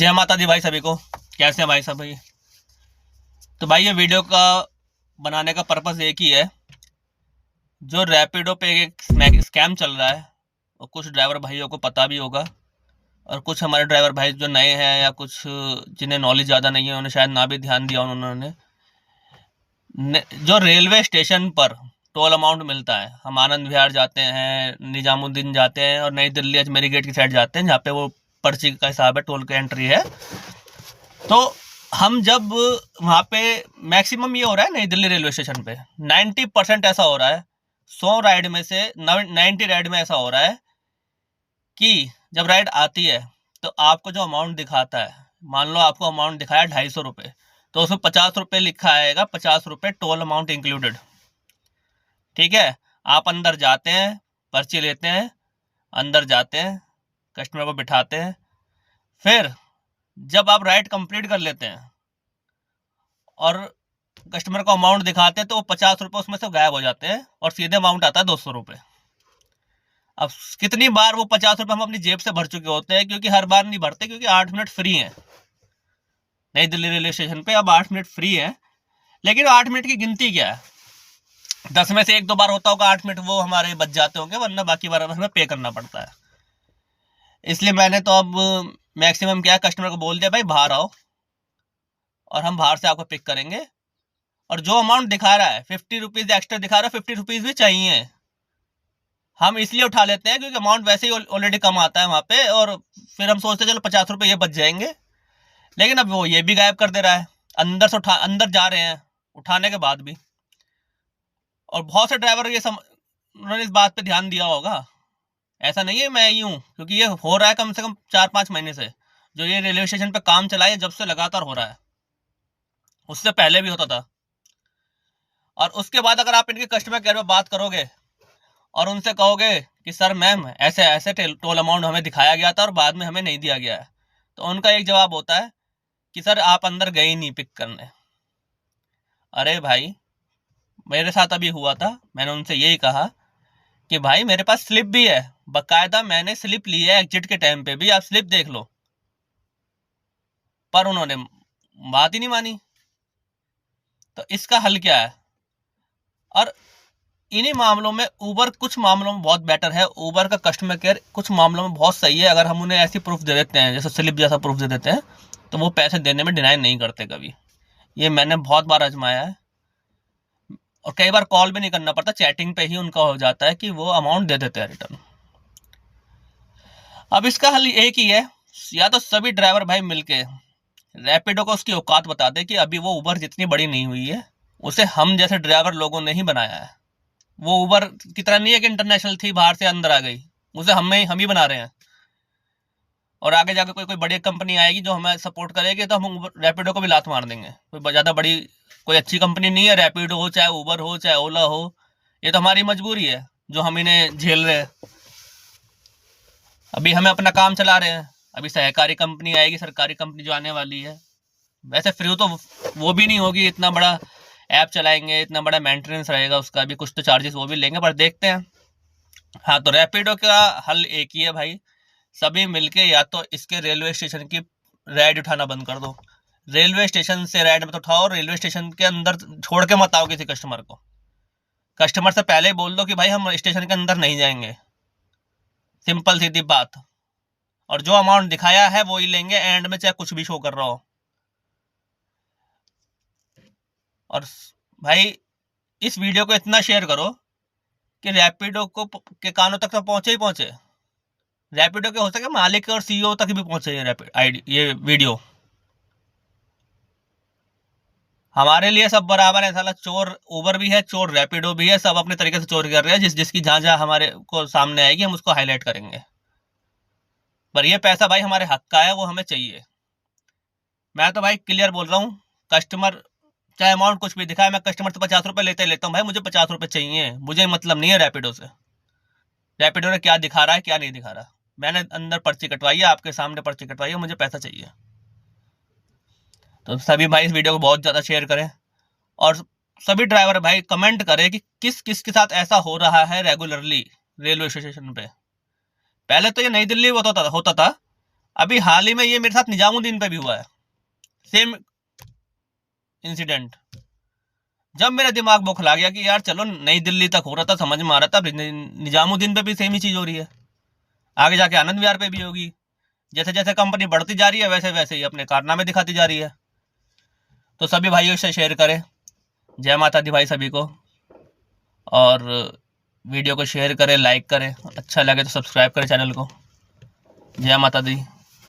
जय माता दी भाई सभी को। कैसे हैं भाई सब भाई? तो भाई ये वीडियो का बनाने का पर्पस एक ही है। जो रैपिडो पे एक स्कैम चल रहा है और कुछ ड्राइवर भाइयों को पता भी होगा, और कुछ हमारे ड्राइवर भाई जो नए हैं या कुछ जिन्हें नॉलेज ज़्यादा नहीं है उन्होंने शायद ना भी ध्यान दिया उन्होंने। जो रेलवे स्टेशन पर टोल अमाउंट मिलता है, हम आनंद विहार जाते हैं, निजामुद्दीन जाते हैं और नई दिल्ली अजमेरी गेट की साइड जाते हैं जहाँ पे वो पर्ची का हिसाब है, टोल की एंट्री है। तो हम जब वहाँ पे मैक्सिमम ये हो रहा है नई दिल्ली रेलवे स्टेशन पे 90% ऐसा हो रहा है, 100 राइड में से 90 राइड में ऐसा हो रहा है कि जब राइड आती है तो आपको जो अमाउंट दिखाता है, मान लो आपको अमाउंट दिखाया 250 रुपये, तो उसमें 50 रुपये लिखा आएगा, 50 रुपये टोल अमाउंट इंक्लूडेड। ठीक है, आप अंदर जाते हैं, पर्ची लेते हैं, अंदर जाते हैं, कस्टमर को बिठाते हैं, फिर जब आप राइड कंप्लीट कर लेते हैं और कस्टमर को अमाउंट दिखाते हैं तो वो 50 रुपये उसमें से गायब हो जाते हैं और सीधे अमाउंट आता है 200 रुपये। अब कितनी बार वो 50 रुपये हम अपनी जेब से भर चुके होते हैं, क्योंकि हर बार नहीं भरते, क्योंकि 8 मिनट फ्री हैं नई दिल्ली रेलवे स्टेशन पे। अब 8 मिनट फ्री है, लेकिन 8 मिनट की गिनती क्या है? 10 में से 1-2 बार होता होगा 8 मिनट वो हमारे बच जाते होंगे, वरना बाकी बार हमें पे करना पड़ता है। इसलिए मैंने तो अब मैक्सिमम क्या, कस्टमर को बोल दिया भाई बाहर आओ और हम बाहर से आपको पिक करेंगे, और जो अमाउंट दिखा रहा है 50 रुपीज़ एक्स्ट्रा दिखा रहा है, 50 रुपीज़ भी चाहिए। हम इसलिए उठा लेते हैं क्योंकि अमाउंट वैसे ही ऑलरेडी कम आता है वहाँ पे, और फिर हम सोचते हैं चलो 50 रुपये ये बच जाएंगे, लेकिन अब वो ये भी गायब कर दे रहा है। अंदर जा रहे हैं उठाने के बाद भी। और बहुत से ड्राइवर उन्होंने इस बात पे ध्यान दिया होगा, ऐसा नहीं है मैं ही हूँ, क्योंकि ये हो रहा है कम से कम 4-5 महीने से। जो ये रेलवे स्टेशन पे काम चला है जब से लगातार हो रहा है, उससे पहले भी होता था। और उसके बाद अगर आप इनके कस्टमर केयर में बात करोगे और उनसे कहोगे कि सर मैम ऐसे ऐसे टोल अमाउंट हमें दिखाया गया था और बाद में हमें नहीं दिया गया है, तो उनका एक जवाब होता है कि सर आप अंदर गए ही नहीं पिक करने। अरे भाई, मेरे साथ अभी हुआ था, मैंने उनसे यही कहा कि भाई मेरे पास स्लिप भी है, बाकायदा मैंने स्लिप ली है एग्जिट के टाइम पे भी, आप स्लिप देख लो। पर उन्होंने बात ही नहीं मानी। तो इसका हल क्या है? और इन्हीं मामलों में ऊबर कुछ मामलों में बहुत बेटर है, ऊबर का कस्टमर केयर कुछ मामलों में बहुत सही है। अगर हम उन्हें ऐसी प्रूफ दे देते हैं, जैसे स्लिप जैसा प्रूफ दे देते हैं, तो वो पैसे देने में डिनाई नहीं करते कभी। ये मैंने बहुत बार आजमाया है, और कई बार कॉल भी नहीं करना पड़ता, चैटिंग पे ही उनका हो जाता है कि वो अमाउंट दे देते हैं रिटर्न। अब इसका हल एक ही है, या तो सभी ड्राइवर भाई मिलके रैपिडो को उसकी औकात बता दे कि अभी वो ऊबर जितनी बड़ी नहीं हुई है, उसे हम जैसे ड्राइवर लोगों ने ही बनाया है। वो ऊबर की तरह नहीं है कि इंटरनेशनल थी बाहर से अंदर आ गई, उसे हम ही बना रहे हैं। और आगे जाकर कोई बड़ी कंपनी आएगी जो हमें सपोर्ट करेगी तो हम रैपिडो को भी लात मार देंगे। कोई ज़्यादा बड़ी कोई अच्छी कंपनी नहीं है, रैपिडो हो चाहे ऊबर हो चाहे ओला हो, ये तो हमारी मजबूरी है जो हम इन्हें झेल रहे हैं। अभी हमें अपना काम चला रहे हैं, अभी सहकारी कंपनी आएगी, सरकारी कंपनी जो आने वाली है। वैसे फ्री तो वो भी नहीं होगी, इतना बड़ा ऐप चलाएंगे, इतना बड़ा मेंटेनेंस रहेगा उसका भी, कुछ तो चार्जेस वो भी लेंगे, पर देखते हैं। हाँ, तो रैपिडो का हल एक ही है भाई, सभी मिलके या तो इसके रेलवे स्टेशन की राइड उठाना बंद कर दो। रेलवे स्टेशन से राइड मत उठाओ, रेलवे स्टेशन के अंदर छोड़ के मत आओ किसी कस्टमर को। कस्टमर से पहले ही बोल दो कि भाई हम स्टेशन के अंदर नहीं जाएंगे, सिंपल सीधी बात। और जो अमाउंट दिखाया है वो ही लेंगे एंड में, चाहे कुछ भी शो कर रहा हो। और भाई इस वीडियो को इतना शेयर करो कि रैपिडो को के कानों तक तो पहुंचे ही पहुंचे, रैपिडो के हो सके मालिक और सीईओ तक भी पहुंचे ये वीडियो। हमारे लिए सब बराबर है, साला चोर ऊबर भी है, चोर रैपिडो भी है, सब अपने तरीके से चोरी कर रहे हैं। जिसकी जहां जहां हमारे को सामने आएगी हम उसको हाईलाइट करेंगे। पर ये पैसा भाई हमारे हक का है, वो हमें चाहिए। मैं तो भाई क्लियर बोल रहा हूँ, कस्टमर चाहे अमाउंट कुछ भी दिखाए, मैं कस्टमर से 50 रुपये लेता हूँ भाई, मुझे 50 रुपये चाहिए, मुझे मतलब नहीं है रैपिडो से। रैपिडो ने क्या दिखा रहा है क्या नहीं दिखा रहा, मैंने अंदर पर्ची कटवाई है, आपके सामने पर्ची कटवाई है, मुझे पैसा चाहिए। तो सभी भाई इस वीडियो को बहुत ज़्यादा शेयर करें, और सभी ड्राइवर भाई कमेंट करें कि किस किस के साथ ऐसा हो रहा है रेगुलरली रेलवे स्टेशन पे। पहले तो ये नई दिल्ली होता था, अभी हाल ही में ये मेरे साथ निजामुद्दीन पे भी हुआ है, सेम इंसिडेंट। जब मेरा दिमाग बौखला गया कि यार चलो नई दिल्ली तक हो रहा था, समझ में आ रहा था, निजामुद्दीन पे भी सेम ही चीज हो रही है, आगे जाके आनंद विहार पे भी होगी। जैसे जैसे कंपनी बढ़ती जा रही है वैसे वैसे ही अपने कारनामे दिखाती जा रही है। तो सभी भाइयों से शेयर करें। जय माता दी भाई सभी को, और वीडियो को शेयर करें, लाइक करें, अच्छा लगे तो सब्सक्राइब करें चैनल को। जय माता दी।